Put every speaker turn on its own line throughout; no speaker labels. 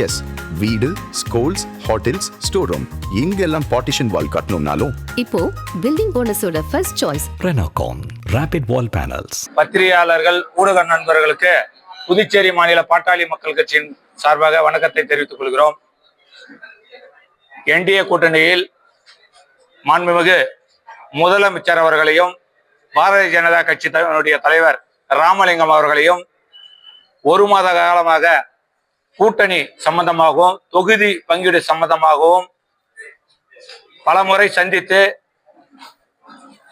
S, வீடு, schools, hotels, store room இங்கெல்லாம் partition wall கட்டணும்னாலும்
இப்போ பில்டிங் போனஸோட first choice
Renocon Rapid Wall Panels.
பத்திரிகையாளர்கள், ஊடக நண்பர்களுக்கு புதுச்சேரி மாநில பாட்டாளி மக்கள் கட்சியின் சார்பாக வணக்கத்தை தெரிவித்துக் கொள்கிறோம். என்டிஏ கூட்டணியில் மாண்புமிகு முதலமைச்சர் அவர்களையும் பாரதிய ஜனதா கட்சி தலைவர் ராமலிங்கம் அவர்களையும் ஒரு மாத காலமாக கூட்டணி சம்பந்தமாகவும் தொகுதி பங்கீடு சம்பந்தமாகவும் பல முறை சந்தித்து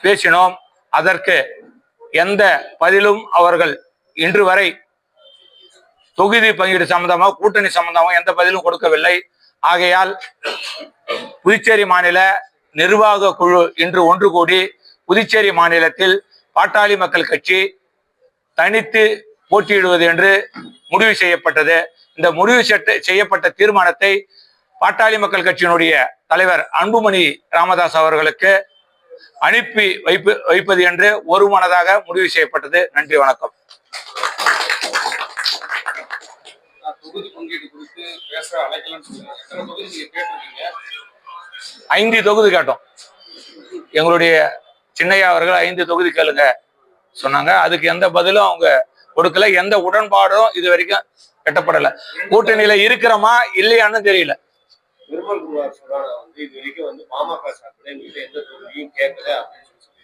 பேசினோம். அதற்கு எந்த பதிலும் அவர்கள் இன்று வரை தொகுதி பங்கீடு சம்பந்தமாக கூட்டணி சம்பந்தமாக எந்த பதிலும் கொடுக்கவில்லை. ஆகையால் புதுச்சேரி மாநில நிர்வாக குழு இன்று ஒன்று கூடி புதுச்சேரி மாநிலத்தில் பாட்டாளி மக்கள் கட்சி தனித்து போட்டியிடுவது என்று முடிவு செய்யப்பட்டது. இந்த முடிவு செய்யப்பட்ட தீர்மானத்தை பாட்டாளி மக்கள் கட்சியினுடைய தலைவர் அன்புமணி ராமதாஸ் அவர்களுக்கு அனுப்பி வைப்பது என்று ஒரு மனதாக முடிவு செய்யப்பட்டது. நன்றி, வணக்கம்.
தொகுதி பங்கீடு குறித்து பேச அழைக்கலன்னு சொல்லுங்க. எத்தனை தொகுதி நீங்க கேட்டிருக்கீங்க?
5 தொகுதி கேட்டோம். எங்களுடைய சின்னையா அவர்கள் 5 தொகுதி கேளுங்க சொன்னாங்க. அதுக்கு எந்த பதிலும் அவங்க கொடுக்கல. எந்த உடன்பாடும் இது வரைக்கும் கட்டப்படல. கூட்டணியில இருக்கிறோமா இல்லையான்னு தெரியல.
நிர்மல் குமார் சொல்றாங்க இது வரைக்கும் பாமக சார்பில் நீங்க எந்த தொகுதியும் கேட்கல அப்படின்னு சொல்லி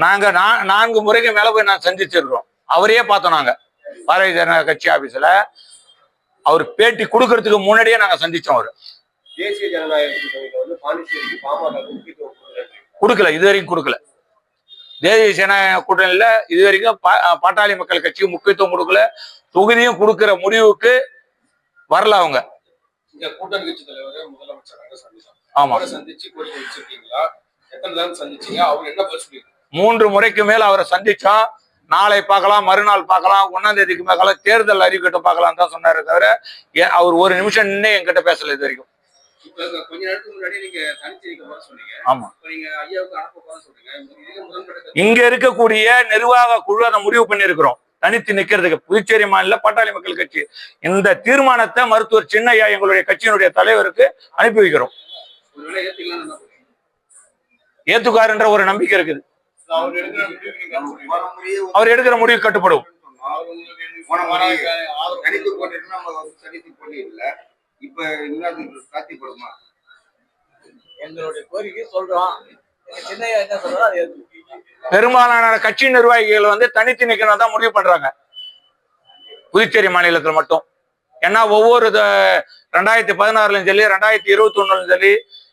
நாங்க 4 முறைக்கு மேல போய் நான் சந்திச்சிருக்கிறோம். அவரையே பார்த்தோம். நாங்க பாரதிய ஜனதா கட்சி ஆபீஸ்ல அவர் பேட்டி கொடுக்கறதுக்கு முன்னாடியே நாங்க சந்திச்சோம். அவரு
தேசிய ஜனநாயக கூட்டணியில பாண்டிச்சேரிக்கு பாமக முக்கியத்துவம்
கொடுக்கல, இது வரைக்கும் கொடுக்கல. தேசிய ஜனநாயக கூட்டணியில இது வரைக்கும் பாட்டாளி மக்கள் கட்சிக்கு முக்கியத்துவம் கொடுக்கல. தொகுதியும் கொடுக்கிற முடிவுக்கு வரல. அவங்க
இங்க கூட்டணி கட்சி தலைவர் முதலமைச்சராக சந்திச்சாங்க.
ஆமா,
சந்திச்சு கோரிக்கை வச்சிருக்கீங்களா? எத்தனை தான் சந்திச்சீங்க? அவர் என்ன பதில்?
3 முறைக்கு மேல அவரை சந்திச்சோம். நாளை பார்க்கலாம், மறுநாள் பார்க்கலாம், 1ஆம் தேதிக்கு பார்க்கலாம், தேர்தல் அறிவிக்கட்ட பார்க்கலாம் தான் சொன்னாரே தவிர அவர் ஒரு நிமிஷம் நின்று என்கிட்ட பேசல இது வரைக்கும்.
கொஞ்ச நேரத்துக்கு முன்னாடி நீங்க தனிச்சு நிக்க சொன்னீங்க.
ஆமா,
நீங்க ஐயாவுக்கு அனுப்ப போறேன்னு சொல்றீங்க.
இங்க இருக்கக்கூடிய நிர்வாக குழு அதை முடிவு பண்ணிருக்கிறோம் தனித்து நிக்கிறதுக்கு. புதுச்சேரி மாநில பாட்டாளி மக்கள் கட்சி இந்த தீர்மானத்தை மருத்துவர் சின்னையா எங்களுடைய கட்சியினுடைய தலைவருக்கு அனுப்பி வைக்கிறோம். ஏத்துக்காருன்ற ஒரு நம்பிக்கை இருக்குது. அவர் எடுக்கிற முடிவு கட்டுப்படும். பெரும்பாலான கட்சி நிர்வாகிகள் தனித்து நிக்கணும் தான் முடிவு பண்றாங்க புதுச்சேரி மாநிலத்தில் மட்டும். ஏன்னா ஒவ்வொரு 2016 சரி 2021 சரி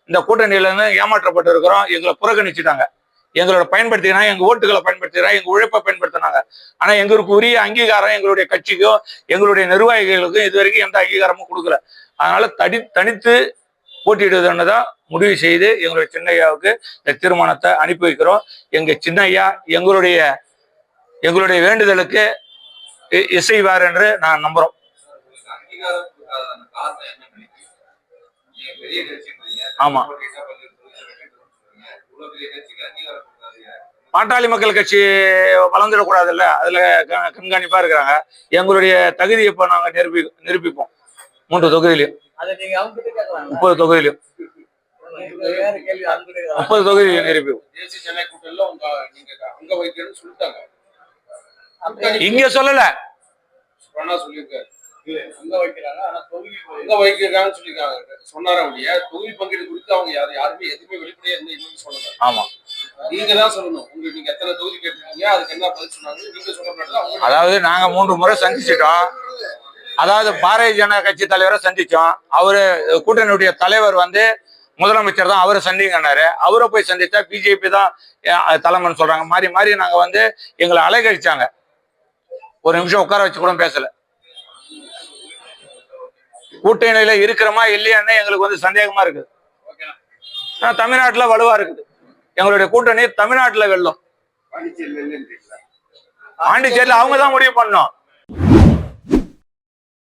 இந்த கூட்டணியில இருந்து ஏமாற்றப்பட்டு இருக்கிறோம். எங்களை புறக்கணிச்சுட்டாங்க. எங்களோட பயன்படுத்தினா எங்க ஓட்டுகளை பயன்படுத்தினா எங்க உழைப்பை பயன்படுத்தினாங்க. ஆனா எங்களுக்கு உரிய அங்கீகாரம் எங்களுடைய கட்சிக்கும் எங்களுடைய நிர்வாகிகளுக்கும் இது வரைக்கும் எந்த அங்கீகாரமும் கொடுக்கல. அதனால தனித்து போட்டியிடுவதுன்னு தான் முடிவு செய்து எங்களுடைய சின்னையாவுக்கு இந்த தீர்மானத்தை அனுப்பி வைக்கிறோம். எங்க சின்னையா எங்களுடைய வேண்டுதலுக்கு இசைவார் என்று நான் நம்புறோம். ஆமா, பாட்டாளி மக்கள் கட்சி வளர்ந்துடக்கூடாதுல்ல, அதுல கண்காணிப்பா இருக்கிறாங்க. எங்களுடைய தகுதியை இப்ப நாங்க நிரூபிப்போம். 3 தொகுதியிலையும் 30 தொகுதியிலும் 30 தொகுதியிலும் நிரூபிப்போம். இங்க சொல்லல,
தொகுதி பங்கீடு குறித்து அவங்க யாருமே எதுவுமே வெளிப்படையா சொல்லல.
ஆமா,
நீங்க தான் சொல்லணும். நீங்க எத்தனை தொகுதி கேட்டிருக்கீங்க, அதுக்கு என்ன பதில் சொன்னாங்க நீங்க சொல்ல.
அதாவது நாங்க 3 முறை சந்திச்சிட்டோம். அதாவது பாரதிய ஜனதா கட்சி தலைவரை சந்திச்சோம். அவரு கூட்டணியுடைய தலைவர் முதலமைச்சர் தான், அவரை சந்திங்கன்னாரு. அவரை போய் சந்திச்சா பிஜேபி தான் தலைமைன்னு சொல்றாங்க. மாறி மாறி நாங்க எங்களை அலைகழிச்சாங்க. ஒரு நிமிஷம் உட்கார வச்சு கூட பேசல. கூட்டணியில இருக்கிறோமா இல்லையான்னு எங்களுக்கு சந்தேகமா இருக்குது. தமிழ்நாட்டுல வலுவா இருக்குது. எங்களுடைய கூட்டணி தமிழ்நாட்டுல வெல்லும். பாண்டிச்சேரியில அவங்க தான் முடிவு பண்ணோம்.